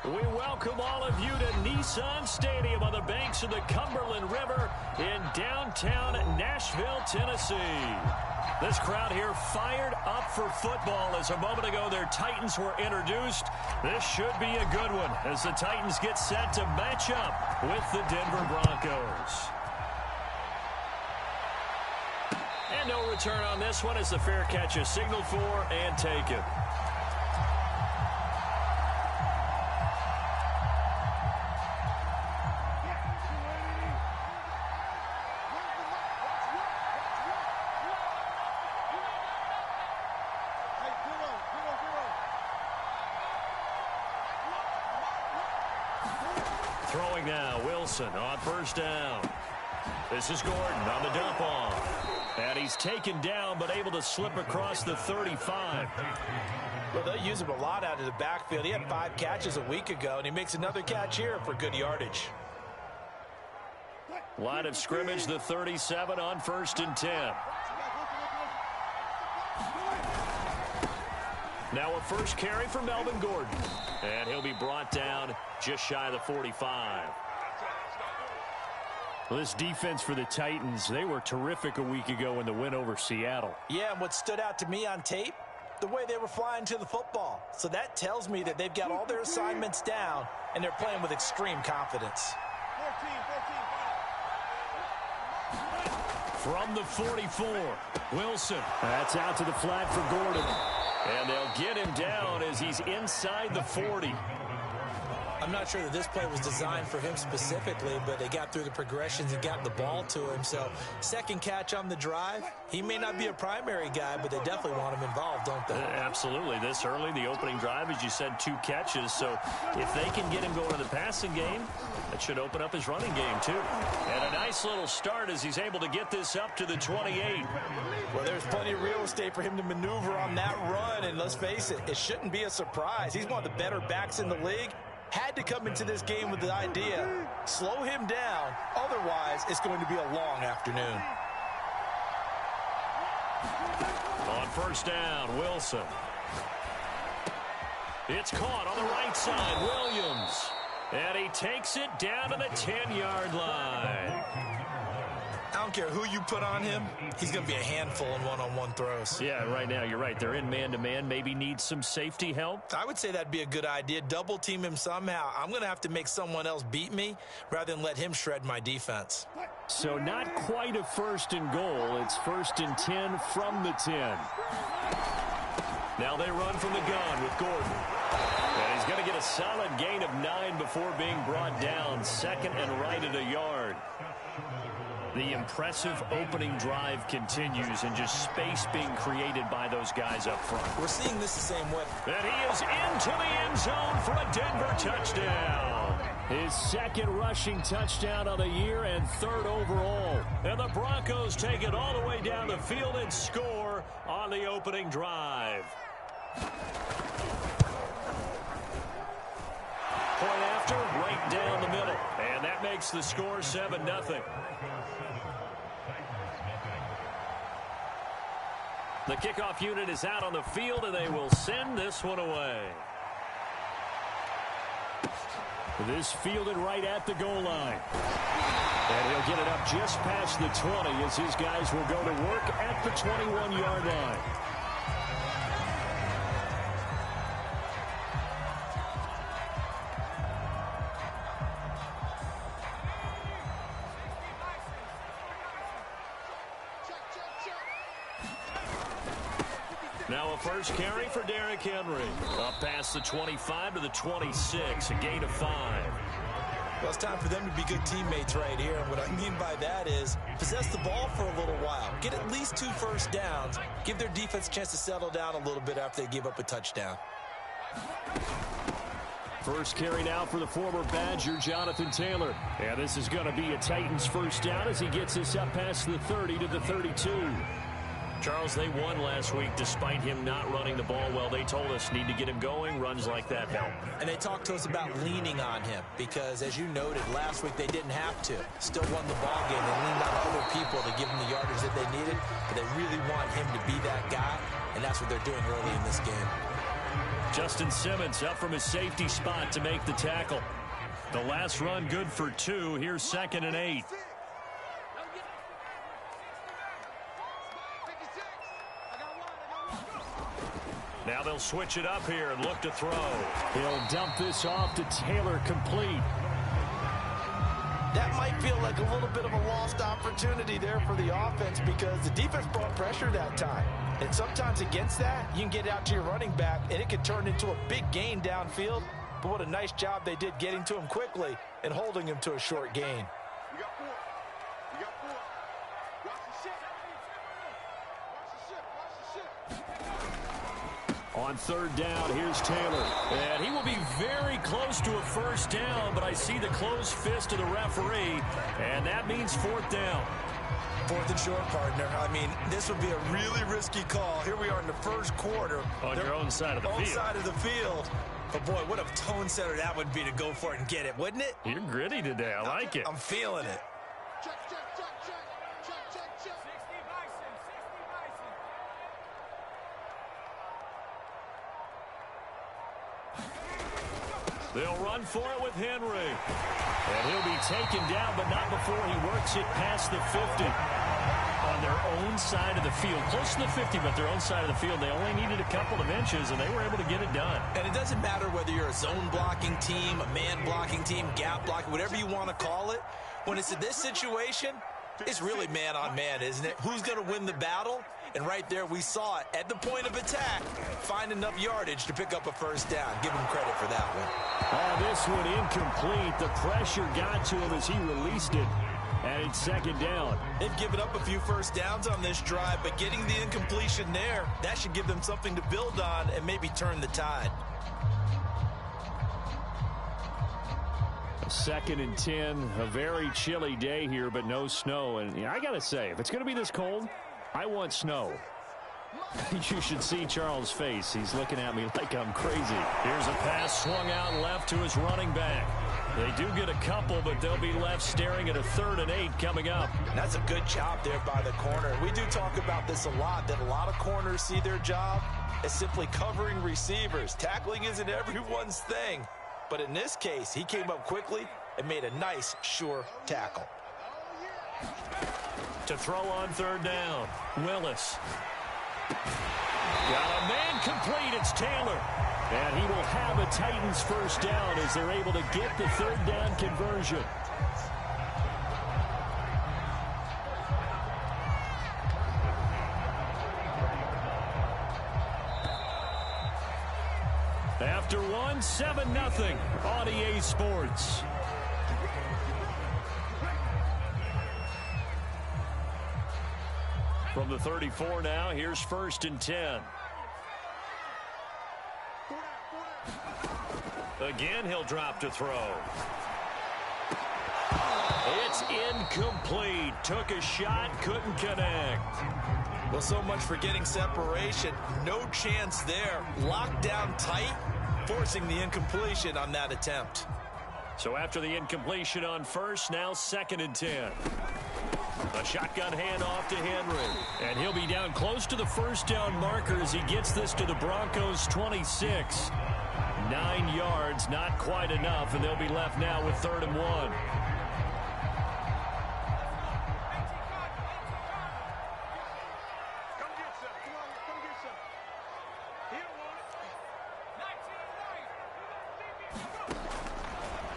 We welcome all of you to Nissan Stadium on the banks of the Cumberland River in downtown Nashville, Tennessee. This crowd here fired up for football as a moment ago their Titans were introduced. This should be a good one as the Titans get set to match up with the Denver Broncos. And no return on this one as the fair catch is signaled for and taken. Throwing now, Wilson on first down. This is Gordon on the dump off. And he's taken down but able to slip across the 35. Well, they use him a lot out of the backfield. He had 5 catches a week ago, and he makes another catch here for good yardage. Line of scrimmage, the 37 on 1st and 10. Now a first carry for Melvin Gordon. And he'll be brought down just shy of the 45. Well, this defense for the Titans, they were terrific a week ago in the win over Seattle. Yeah, and what stood out to me on tape, the way they were flying to the football. So that tells me that they've got all their assignments down, and they're playing with extreme confidence. From the 44, Wilson. That's out to the flat for Gordon. And they'll get him down as he's inside the 40. I'm not sure that this play was designed for him specifically, but they got through the progressions and got the ball to him. So, second catch on the drive. He may not be a primary guy, but they definitely want him involved, don't they? Absolutely. This early, the opening drive, as you said, 2 catches. So, if they can get him going in the passing game, that should open up his running game, too. And a nice little start as he's able to get this up to the 28. Well, there's plenty of real estate for him to maneuver on that run. And let's face it, it shouldn't be a surprise. He's one of the better backs in the league. Had to come into this game with the idea, slow him down, otherwise it's going to be a long afternoon. On first down, Wilson. It's caught on the right side, Williams. And he takes it down to the 10-yard line. I don't care who you put on him, he's going to be a handful in one-on-one throws. Yeah, right now you're right. They're in man-to-man, maybe need some safety help. I would say that'd be a good idea. Double team him somehow. I'm going to have to make someone else beat me rather than let him shred my defense. So not quite a 1st and goal. It's 1st and 10 from the 10. Now they run from the gun with Gordon. And he's going to get a solid gain of 9 before being brought down. 2nd and right at a yard. The impressive opening drive continues and just space being created by those guys up front. We're seeing this the same way. And he is into the end zone for a Denver touchdown. His 2nd rushing touchdown of the year and 3rd overall. And the Broncos take it all the way down the field and score on the opening drive. Point after, right down the middle. And that makes the score 7-0. The kickoff unit is out on the field, and they will send this one away. This fielded right at the goal line. And he'll get it up just past the 20 as his guys will go to work at the 21-yard line. Now a first carry for Derrick Henry. Up past the 25 to the 26, a gain of 5. Well, it's time for them to be good teammates right here. And what I mean by that is possess the ball for a little while. Get at least 2 first downs. Give their defense a chance to settle down a little bit after they give up a touchdown. First carry now for the former Badger, Jonathan Taylor. And this is going to be a Titans first down as he gets this up past the 30 to the 32. Charles, they won last week despite him not running the ball well. They told us need to get him going. Runs like that help. And they talked to us about leaning on him because, as you noted, last week they didn't have to. Still won the ball game. They leaned on other people to give him the yardage that they needed. But they really want him to be that guy, and that's what they're doing early in this game. Justin Simmons up from his safety spot to make the tackle. The last run good for 2. Here's 2nd and 8. Now they'll switch it up here and look to throw. He'll dump this off to Taylor, complete. That might feel like a little bit of a lost opportunity there for the offense because the defense brought pressure that time. And sometimes against that, you can get out to your running back, and it could turn into a big gain downfield. But what a nice job they did getting to him quickly and holding him to a short gain. You got 4. You got 4. Watch the shit. Watch the shit. Watch the shit. On 3rd down, here's Taylor. And he will be very close to a first down, but I see the closed fist of the referee, and that means 4th down. 4th and short, partner. I mean, this would be a really risky call. Here we are in the first quarter. On your own side of the field. Own side of the field. But, boy, what a tone setter that would be to go for it and get it, wouldn't it? You're gritty today. I like it. I'm feeling it. Check, check, check, check. Check, check, check. 60 Bison. 60 Bison. They'll run for it with Henry. And he'll be taken down, but not before he works it past the 50. On their own side of the field. Close to the 50, but their own side of the field. They only needed a couple of inches, and they were able to get it done. And it doesn't matter whether you're a zone blocking team, a man blocking team, gap blocking, whatever you want to call it. When it's in this situation, it's really man on man, isn't it? Who's going to win the battle? And right there, we saw it at the point of attack. Find enough yardage to pick up a first down. Give him credit for that one. Oh, this one incomplete. The pressure got to him as he released it. And it's 2nd down. They've given up a few first downs on this drive, but getting the incompletion there, that should give them something to build on and maybe turn the tide. 2nd and 10. A very chilly day here, but no snow. And I got to say, if it's going to be this cold, I want snow. You should see Charles' face. He's looking at me like I'm crazy. Here's a pass swung out left to his running back. They do get a couple, but they'll be left staring at a 3rd and 8 coming up. That's a good job there by the corner. We do talk about this a lot, that a lot of corners see their job as simply covering receivers. Tackling isn't everyone's thing. But in this case, he came up quickly and made a nice, sure tackle. To throw on 3rd down, Willis. Got a man complete. It's Taylor. And he will have a Titans first down as they're able to get the 3rd down conversion. After 1, 7-0 on EA Sports. From the 34 now, here's 1st and 10. Again, he'll drop to throw. It's incomplete. Took a shot, couldn't connect. Well, so much for getting separation. No chance there. Locked down tight, forcing the incompletion on that attempt. So after the incompletion on 1st, now 2nd and 10. A shotgun handoff to Henry. And he'll be down close to the first down marker as he gets this to the Broncos' 26. 9 yards, not quite enough, and they'll be left now with 3rd and 1.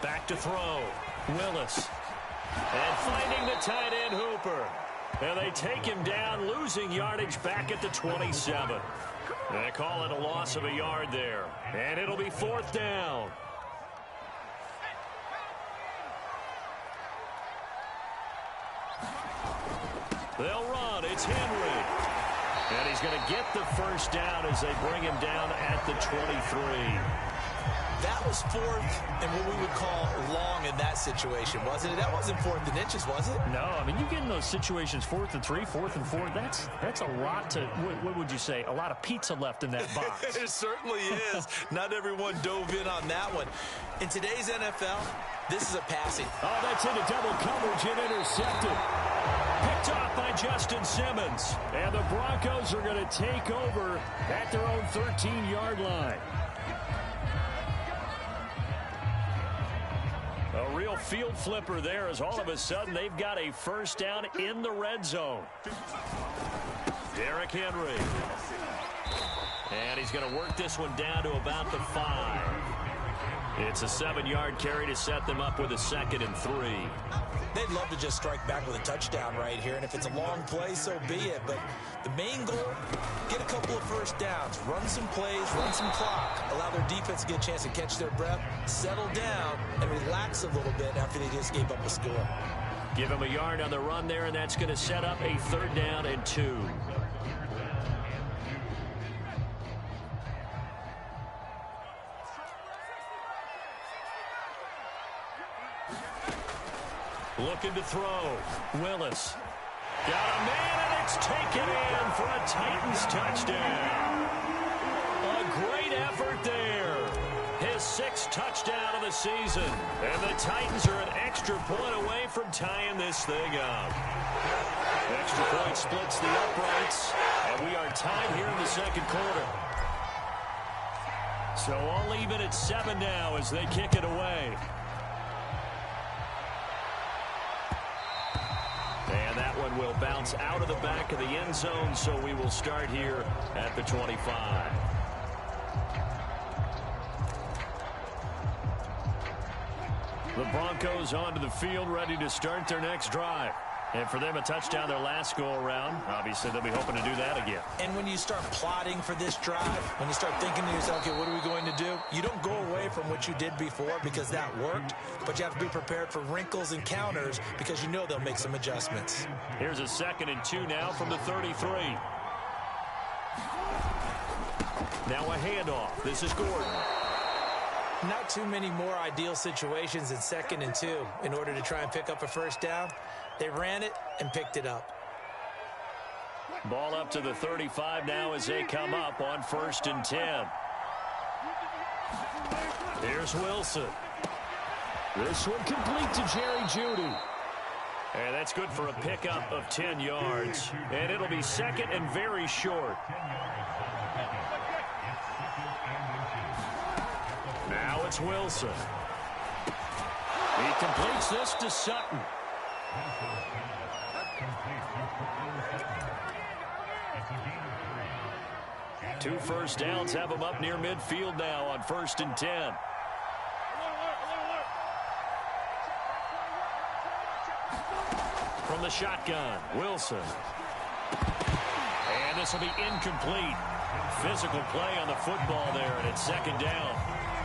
Back to throw. Willis. And finding the tight end Hooper. And they take him down, losing yardage back at the 27. They call it a loss of a yard there. And it'll be 4th down. They'll run. It's Henry. And he's going to get the first down as they bring him down at the 23. That was 4th and what we would call long in that situation, wasn't it? That wasn't 4th and inches, was it? No, I mean, you get in those situations 4th and 3, 4th and 4. That's a lot to, what would you say, a lot of pizza left in that box. It certainly is. Not everyone dove in on that one. In today's NFL, this is a passing. Oh, that's into double coverage and intercepted. Picked off by Justin Simmons. And the Broncos are going to take over at their own 13-yard line. field flipper there as all of a sudden they've got a first down in the red zone. Derrick Henry. And he's going to work this one down to about the 5. It's a 7-yard carry to set them up with a 2nd and 3. They'd love to just strike back with a touchdown right here, and if it's a long play, so be it. But the main goal, get a couple of first downs, run some plays, run some clock, allow their defense to get a chance to catch their breath, settle down, and relax a little bit after they just gave up a score. Give him a yard on the run there, and that's going to set up a 3rd down and 2. Looking to throw. Willis. Got a man, and it's taken in for a Titans touchdown. A great effort there. His 6th touchdown of the season. And the Titans are an extra point away from tying this thing up. Extra point splits the uprights, and we are tied here in the 2nd quarter. So all even at 7 now as they kick it away. And that one will bounce out of the back of the end zone, so we will start here at the 25. The Broncos onto the field, ready to start their next drive. And for them, a touchdown their last go-around. Obviously, they'll be hoping to do that again. And when you start plotting for this drive, when you start thinking to yourself, okay, what are we going to do? You don't go away from what you did before because that worked, but you have to be prepared for wrinkles and counters because you know they'll make some adjustments. Here's a 2nd and 2 now from the 33. Now a handoff. This is Gordon. Not too many more ideal situations in 2nd and 2 in order to try and pick up a first down. They ran it and picked it up. Ball up to the 35 now as they come up on 1st and 10. Here's Wilson. This one complete to Jerry Jeudy. And that's good for a pickup of 10 yards. And it'll be 2nd and very short. Now it's Wilson. He completes this to Sutton. 2 first downs have him up near midfield now on 1st and 10. From the shotgun, Wilson. And this will be incomplete. Physical play on the football there, and it's 2nd down.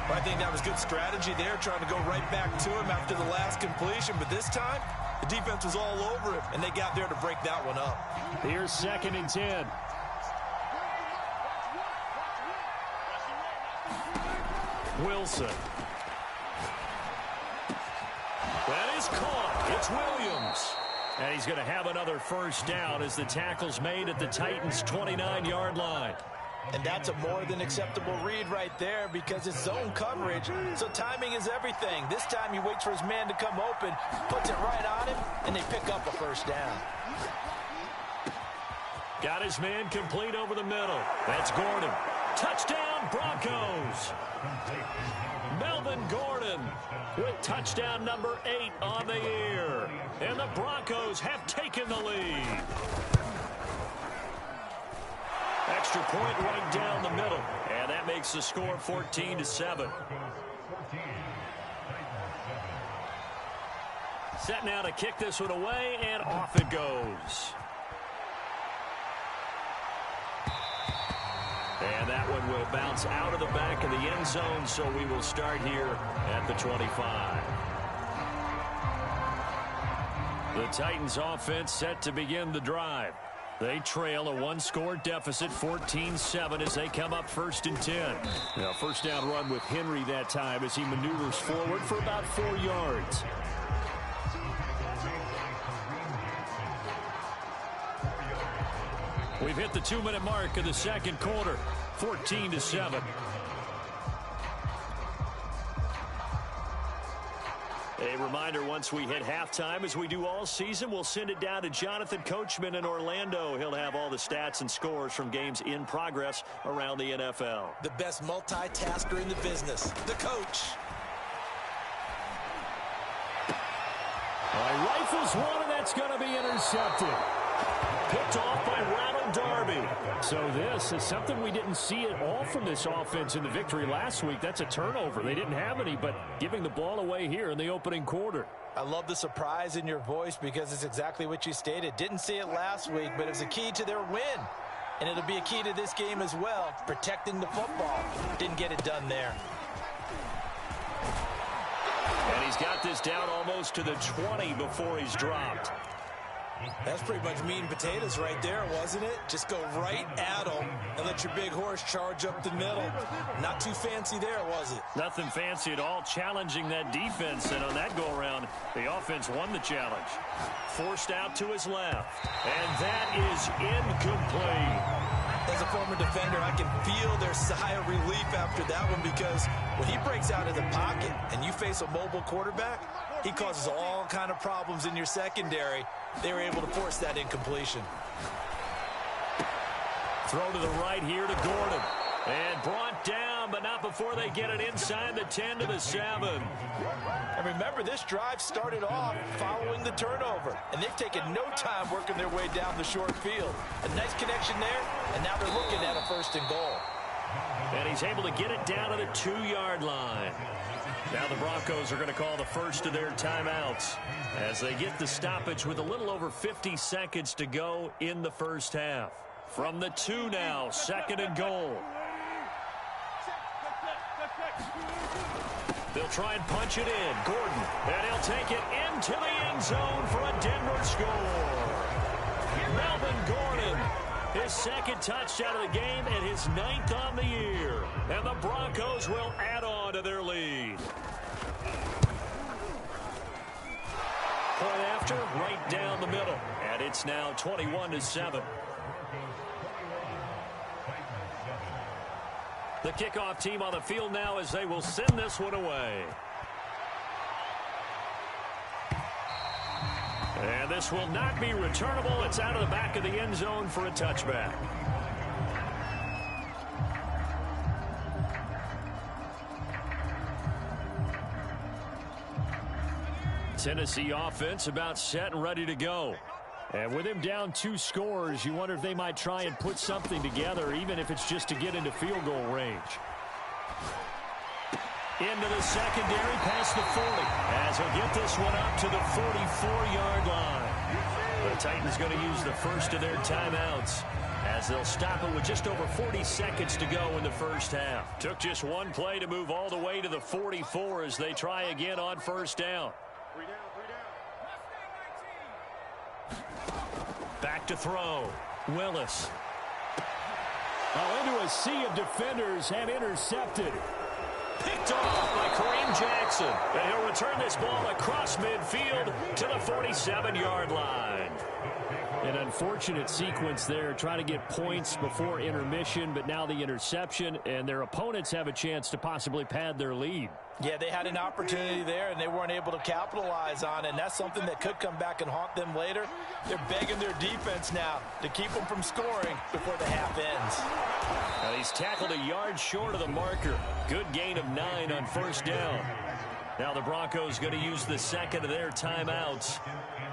Well, I think that was good strategy there, trying to go right back to him after the last completion. But this time, the defense was all over it, and they got there to break that one up. Here's 2nd and 10. Wilson. That is caught. It's Williams. And he's going to have another first down as the tackle's made at the Titans' 29-yard line. And that's a more than acceptable read right there because it's zone coverage, so timing is everything. This time he waits for his man to come open, puts it right on him, and they pick up a first down. Got his man complete over the middle. That's Gordon. Touchdown, Broncos. Melvin Gordon with touchdown number 8 on the year. And the Broncos have taken the lead. Extra point right down the middle. And that makes the score 14-7. Set now to kick this one away, and off it goes. And that one will bounce out of the back of the end zone, so we will start here at the 25. The Titans offense set to begin the drive. They trail a 1-score deficit, 14-7, as they come up 1st and 10. Now, first down run with Henry that time as he maneuvers forward for about 4 yards. We've hit the 2-minute mark of the 2nd quarter, 14-7. A reminder, once we hit halftime, as we do all season, we'll send it down to Jonathan Coachman in Orlando. He'll have all the stats and scores from games in progress around the NFL. The best multitasker in the business, the coach. throws one, and that's going to be intercepted. Picked off by Ronald Darby. So this is something we didn't see at all from this offense in the victory last week. That's a turnover. They didn't have any, but giving the ball away here in the opening quarter. I love the surprise in your voice because it's exactly what you stated. Didn't see it last week, but it's a key to their win. And it'll be a key to this game as well, protecting the football. Didn't get it done there. And he's got this down almost to the 20 before he's dropped. That's pretty much meat and potatoes right there, wasn't it? Just go right at them and let your big horse charge up the middle. Not too fancy there, was it? Nothing fancy at all, challenging that defense. And on that go-around, the offense won the challenge. Forced out to his left. And that is incomplete. As a former defender, I can feel their sigh of relief after that one because when he breaks out of the pocket and you face a mobile quarterback, he causes all kind of problems in your secondary. They were able to force that incompletion. Throw to the right here to Gordon. And brought down, but not before they get it inside the 10 to the 7. And remember, this drive started off following the turnover. And they've taken no time working their way down the short field. A nice connection there, and now they're looking at a 1st and goal. And he's able to get it down to the 2-yard line. Now the Broncos are going to call the first of their timeouts as they get the stoppage with a little over 50 seconds to go in the first half. From the 2 now, 2nd and goal. They'll try and punch it in. Gordon, and he'll take it into the end zone for a Denver score. Melvin Gordon, his 2nd touchdown of the game and his 9th on the year. And the Broncos will add on to their lead. Point after, right down the middle. And it's now 21-7. The kickoff team on the field now as they will send this one away. And this will not be returnable. It's out of the back of the end zone for a touchback. Tennessee offense about set and ready to go. And with him down 2 scores, you wonder if they might try and put something together, even if it's just to get into field goal range. Into the secondary, past the 40, as he'll get this one up to the 44-yard line. The Titans going to use the first of their timeouts, as they'll stop it with just over 40 seconds to go in the first half. Took just one play to move all the way to the 44 as they try again on 1st down. Back to throw. Willis. Into a sea of defenders and intercepted. Picked off by Kareem Jackson. And he'll return this ball across midfield to the 47-yard line. An unfortunate sequence there, trying to get points before intermission, but now the interception, and their opponents have a chance to possibly pad their lead. Yeah, they had an opportunity there, and they weren't able to capitalize on it, and that's something that could come back and haunt them later. They're begging their defense now to keep them from scoring before the half ends. Now he's tackled a yard short of the marker. Good gain of 9 on 1st down. Now the Broncos going to use the 2nd of their timeouts,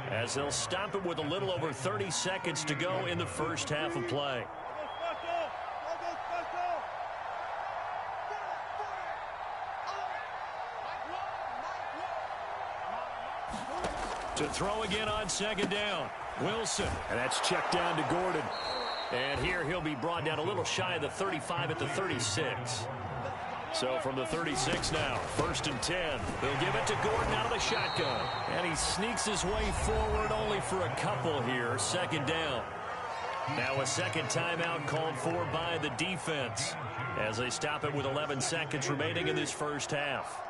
as they'll stop it with a little over 30 seconds to go in the first half of play. To throw again on 2nd down. Wilson, and that's checked down to Gordon. And here he'll be brought down a little shy of the 35 at the 36. So from the 36 now, 1st and 10. They'll give it to Gordon out of the shotgun. And he sneaks his way forward only for a couple here. 2nd down. Now a 2nd timeout called for by the defense as they stop it with 11 seconds remaining in this first half.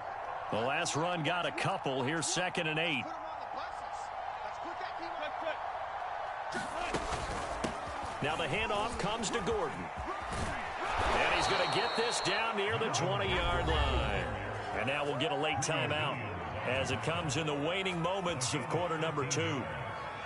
The last run got a couple. Here's 2nd and 8. Now the handoff comes to Gordon. And he's going to get this down near the 20-yard line. And now we'll get a late timeout as it comes in the waning moments of quarter number 2.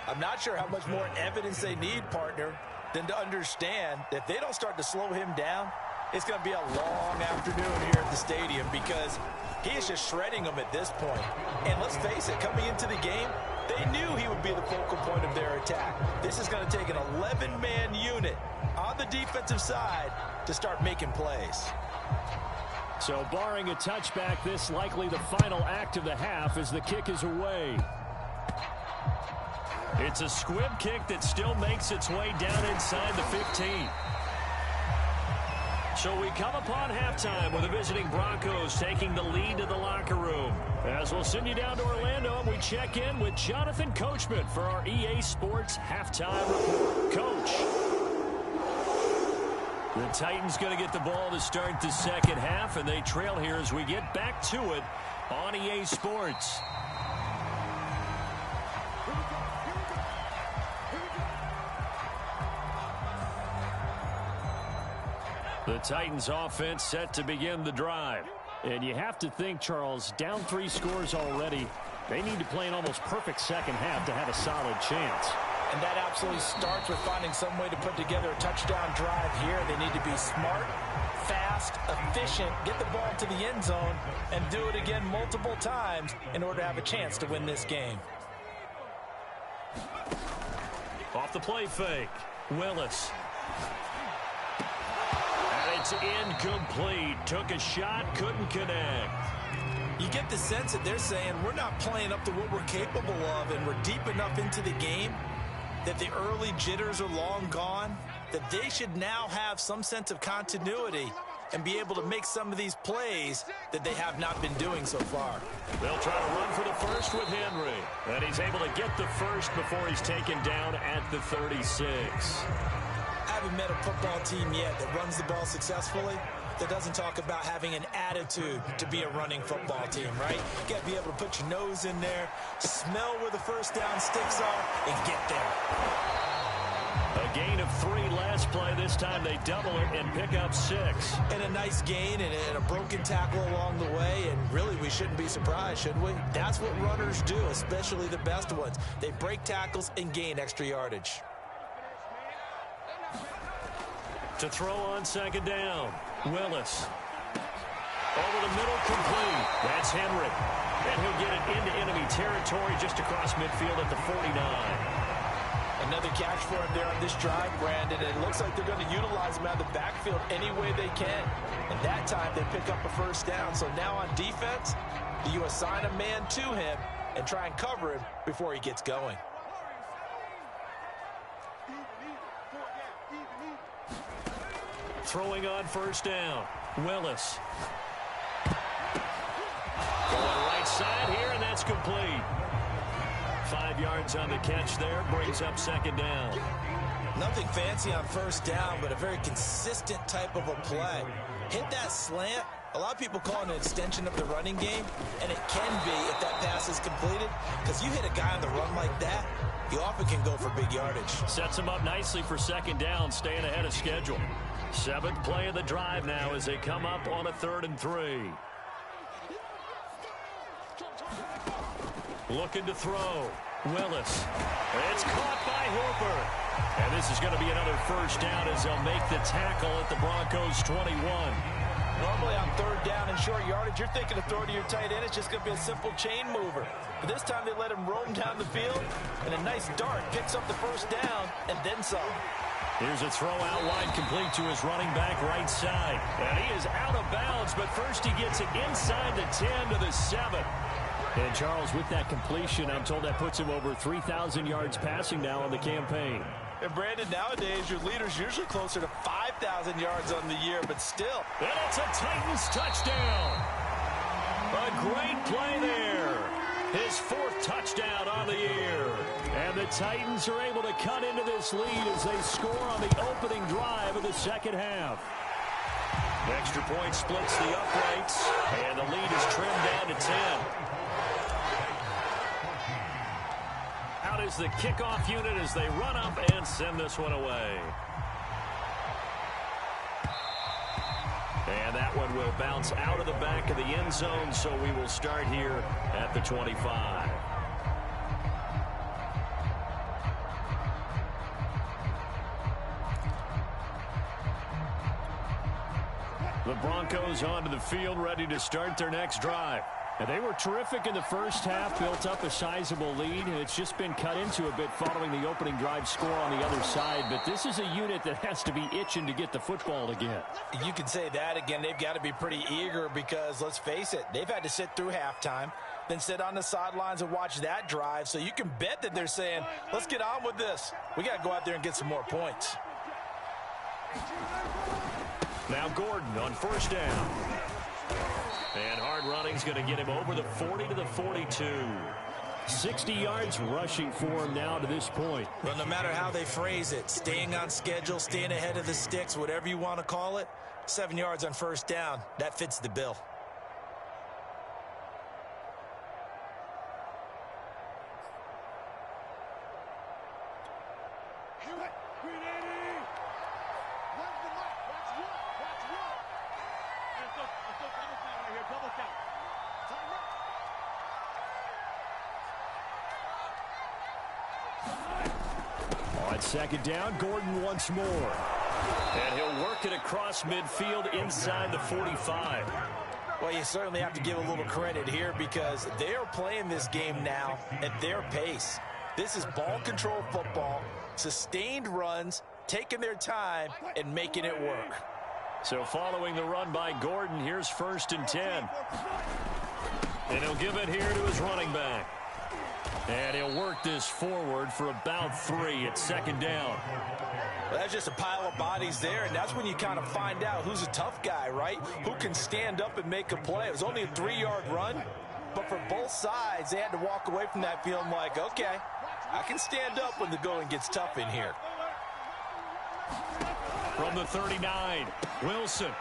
I'm not sure how much more evidence they need, partner, than to understand that if they don't start to slow him down, it's going to be a long afternoon here at the stadium because he is just shredding them at this point. And let's face it, coming into the game, They knew he would be the focal point of their attack. This is going to take an 11-man unit on the defensive side to start making plays. So barring a touchback, this likely the final act of the half as the kick is away. It's a squib kick that still makes its way down inside the 15. So we come upon halftime with the visiting Broncos taking the lead to the locker room. As we'll send you down to Orlando and we check in with Jonathan Coachman for our EA Sports Halftime Report. Coach. The Titans going to get the ball to start the second half, and they trail here as we get back to it on EA Sports. The Titans offense set to begin the drive. And you have to think, Charles, down 3 scores already. They need to play an almost perfect second half to have a solid chance. And that absolutely starts with finding some way to put together a touchdown drive here. They need to be smart, fast, efficient, get the ball to the end zone, and do it again multiple times in order to have a chance to win this game. Off the play fake, Willis. And it's incomplete. Took a shot, couldn't connect. You get the sense that they're saying we're not playing up to what we're capable of, and we're deep enough into the game that the early jitters are long gone, that they should now have some sense of continuity and be able to make some of these plays that they have not been doing so far. They'll try to run for the first with Henry. And he's able to get the first before he's taken down at the 36. I haven't met a football team yet that runs the ball successfully that doesn't talk about having an attitude to be a running football team, right? You got to be able to put your nose in there, smell where the first down sticks are, and get there. A gain of 3 last play. This time they double it and pick up 6. And a nice gain and a broken tackle along the way, and really we shouldn't be surprised, should we? That's what runners do, especially the best ones. They break tackles and gain extra yardage. To throw on second down, Willis. Over the middle, complete. That's Henry. And he'll get it into enemy territory just across midfield at the 49. Another catch for him there on this drive, Brandon. And it looks like they're going to utilize him out of the backfield any way they can. And that time they pick up a first down. So now on defense, you assign a man to him and try and cover him before he gets going. Throwing on first down, Willis. Going right side here, and that's complete. 5 yards on the catch there, brings up second down. Nothing fancy on first down, but a very consistent type of a play. Hit that slant. A lot of people call it an extension of the running game, and it can be if that pass is completed, because you hit a guy on the run like that, you often can go for big yardage. Sets him up nicely for second down, staying ahead of schedule. 7th play of the drive now as they come up on a 3rd and 3. Looking to throw. Willis. It's caught by Hooper. And this is going to be another first down as they'll make the tackle at the Broncos 21. Normally on 3rd down and short yardage, you're thinking of throwing to your tight end. It's just going to be a simple chain mover. But this time they let him roam down the field, and a nice dart picks up the first down and then some. Here's a throw out wide, complete to his running back right side. And he is out of bounds, but first he gets it inside the 10 to the 7. And Charles, with that completion, I'm told that puts him over 3,000 yards passing now on the campaign. And Brandon, nowadays your leader's usually closer to 5,000 yards on the year, but still. And it's a Titans touchdown. A great play there. His 4th touchdown on the year. And the Titans are able to cut into this lead as they score on the opening drive of the second half. Extra point splits the uprights, and the lead is trimmed down to 10. Out is the kickoff unit as they run up and send this one away. And that one will bounce out of the back of the end zone, so we will start here at the 25. The Broncos onto the field, ready to start their next drive. And they were terrific in the first half, built up a sizable lead. It's just been cut into a bit following the opening drive score on the other side. But this is a unit that has to be itching to get the football again. You can say that again. They've got to be pretty eager because, let's face it, they've had to sit through halftime, then sit on the sidelines and watch that drive. So you can bet that they're saying, let's get on with this. We got to go out there and get some more points. Now Gordon on first down. And hard running's going to get him over the 40 to the 42. 60 yards rushing for him now to this point. Well, no matter how they phrase it, staying on schedule, staying ahead of the sticks, whatever you want to call it, 7 yards on first down, that fits the bill. On second down, Gordon once more. And he'll work it across midfield inside the 45. Well, you certainly have to give a little credit here because they are playing this game now at their pace. This is ball control football, sustained runs, taking their time, and making it work. So following the run by Gordon, here's 1st and 10. And he'll give it here to his running back. And he'll work this forward for about 3 at second down. Well, that's just a pile of bodies there, and that's when you kind of find out who's a tough guy, right? Who can stand up and make a play. It was only a 3-yard run, but for both sides, they had to walk away from that feeling like, okay, I can stand up when the going gets tough in here. From the 39, Wilson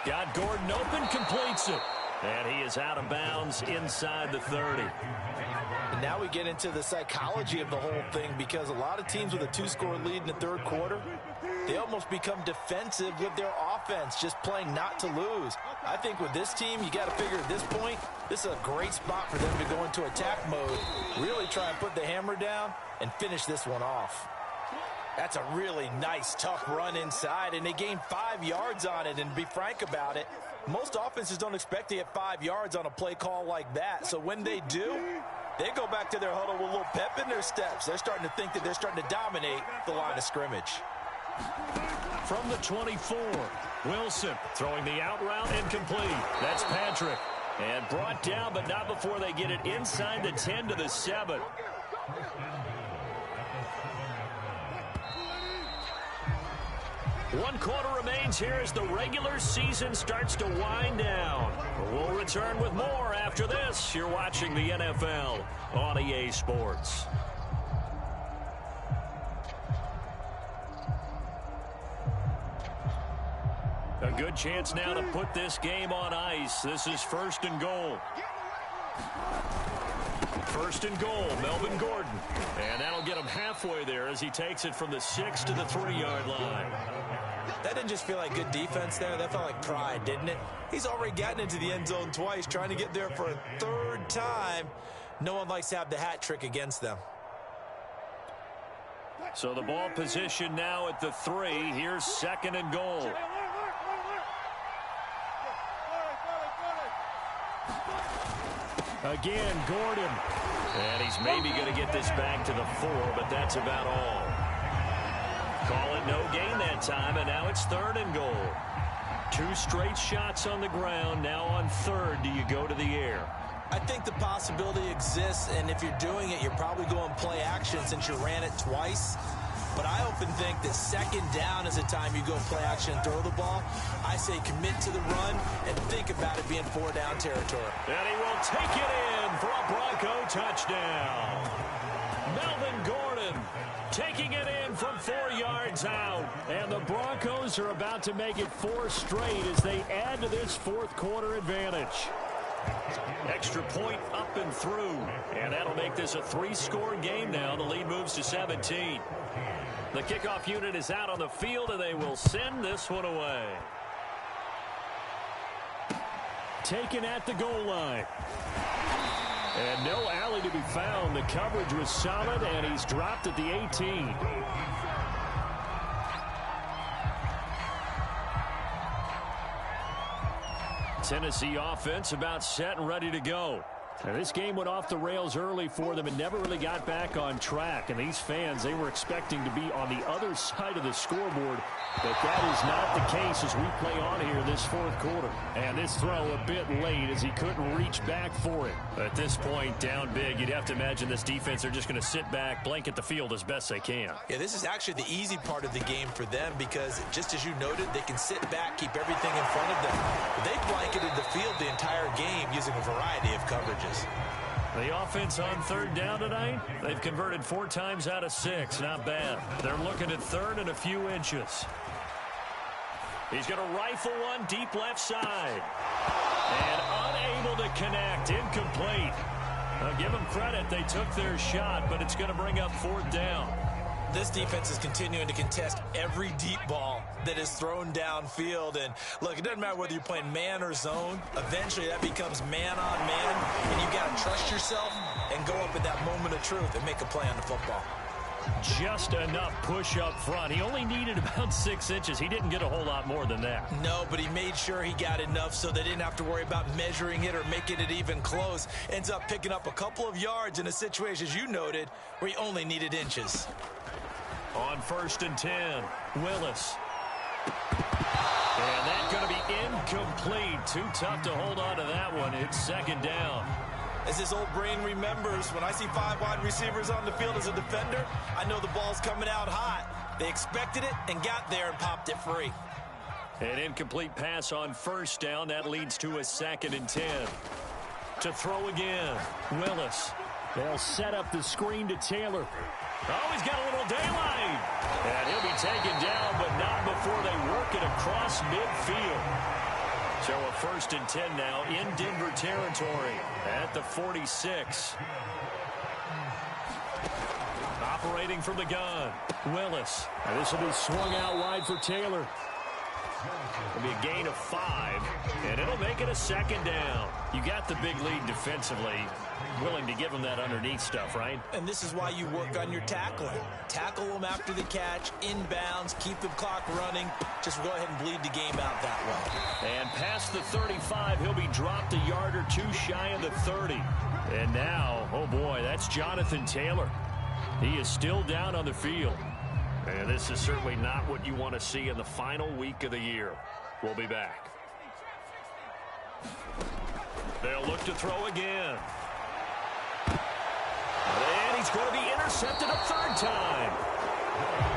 got Gordon open, completes it. And he is out of bounds inside the 30. And now we get into the psychology of the whole thing because a lot of teams with a 2-score lead in the third quarter, they almost become defensive with their offense, just playing not to lose. I think with this team, you got to figure at this point, this is a great spot for them to go into attack mode, really try and put the hammer down and finish this one off. That's a really nice, tough run inside, and they gained 5 yards on it. And to be frank about it, most offenses don't expect to get 5 yards on a play call like that. So when they do, they go back to their huddle with a little pep in their steps. They're starting to think that they're starting to dominate the line of scrimmage. From the 24, Wilson throwing the out route incomplete. That's Patrick. And brought down, but not before they get it inside the 10 to the 7. One quarter remains here as the regular season starts to wind down. We'll return with more after this. You're watching the NFL on EA Sports. A good chance now to put this game on ice. This is 1st and goal. 1st and goal, Melvin Gordon. And that'll get him halfway there as he takes it from the 6 to the 3-yard line. That didn't just feel like good defense there. That felt like pride, didn't it? He's already gotten into the end zone twice, trying to get there for a 3rd time. No one likes to have the hat trick against them. So the ball position now at the 3. Here's 2nd and goal. Again, Gordon. And he's maybe going to get this back to the 4, but that's about all. Call it no gain that time, and now it's 3rd and goal. 2 straight shots on the ground. Now on 3rd, do you go to the air? I think the possibility exists, and if you're doing it, you're probably going play action since you ran it twice. But I often think that 2nd down is the time you go play action and throw the ball. I say commit to the run and think about it being 4-down territory. And he will take it in for a Bronco touchdown. Melvin Gordon taking it in from 4 yards out. And the Broncos are about to make it 4 straight as they add to this 4th quarter advantage. Extra point up and through. And that'll make this a 3-score game now. The lead moves to 17. The kickoff unit is out on the field, and they will send this one away. Taken at the goal line. And no alley to be found. The coverage was solid, and he's dropped at the 18. Tennessee offense about set and ready to go. Now, this game went off the rails early for them and never really got back on track. And these fans, they were expecting to be on the other side of the scoreboard. But that is not the case as we play on here this fourth quarter. And this throw a bit late as he couldn't reach back for it. At this point, down big, you'd have to imagine this defense are just going to sit back, blanket the field as best they can. Yeah, this is actually the easy part of the game for them because, just as you noted, they can sit back, keep everything in front of them. But they blanketed the field the entire game using a variety of coverages. The offense on third down tonight, they've converted 4 times out of 6. Not bad. They're looking at third and a few inches. He's going to rifle one deep left side. And unable to connect. Incomplete. I'll give them credit. They took their shot, but it's going to bring up 4th down. This defense is continuing to contest every deep ball that is thrown downfield. And, look, it doesn't matter whether you're playing man or zone. Eventually, that becomes man on man. And you've got to trust yourself and go up at that moment of truth and make a play on the football. Just enough push up front. He only needed about 6 inches. He didn't get a whole lot more than that. No, but he made sure he got enough so they didn't have to worry about measuring it or making it even close. Ends up picking up a couple of yards in a situation, as you noted, where he only needed inches. On 1st and 10, Willis. And that's going to be incomplete. Too tough to hold on to that one. It's 2nd down. As his old brain remembers, when I see 5 wide receivers on the field as a defender, I know the ball's coming out hot. They expected it and got there and popped it free. An incomplete pass on 1st down. That leads to a 2nd and 10. To throw again, Willis. They'll set up the screen to Taylor. Oh, he's got a little daylight. And he'll be taken down, but not before they work it across midfield. So a 1st and 10 now in Denver territory at the 46. Operating from the gun, Willis. And this will be swung out wide for Taylor. It'll be a gain of 5, and it'll make it a 2nd down. You got the big lead defensively. Willing to give them that underneath stuff, right? And this is why you work on your tackling. Tackle them after the catch, inbounds, keep the clock running. Just go ahead and bleed the game out that way. And past the 35, he'll be dropped a yard or 2 shy of the 30. And now, oh boy, that's Jonathan Taylor. He is still down on the field. And this is certainly not what you want to see in the final week of the year. We'll be back. They'll look to throw again. And he's going to be intercepted a 3rd time.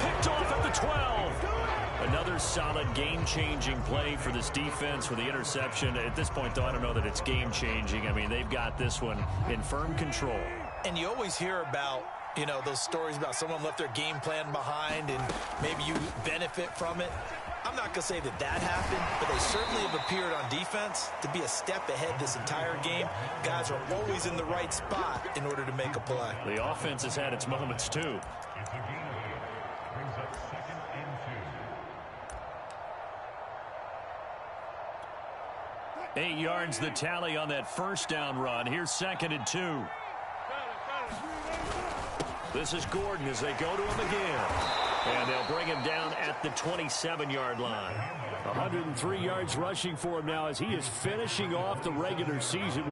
Picked off at the 12. Another solid game-changing play for this defense with the interception. At this point, though, I don't know that it's game-changing. I mean, they've got this one in firm control. And you always hear about, you know, those stories about someone left their game plan behind and maybe you benefit from it. I'm not going to say that that happened, but they certainly have appeared on defense to be a step ahead this entire game. Guys are always in the right spot in order to make a play. The offense has had its moments, too. 8 yards the tally on that 1st down run. Here's 2nd and 2. This is Gordon as they go to him again. And they'll bring him down at the 27-yard line. 103 yards rushing for him now as he is finishing off the regular season.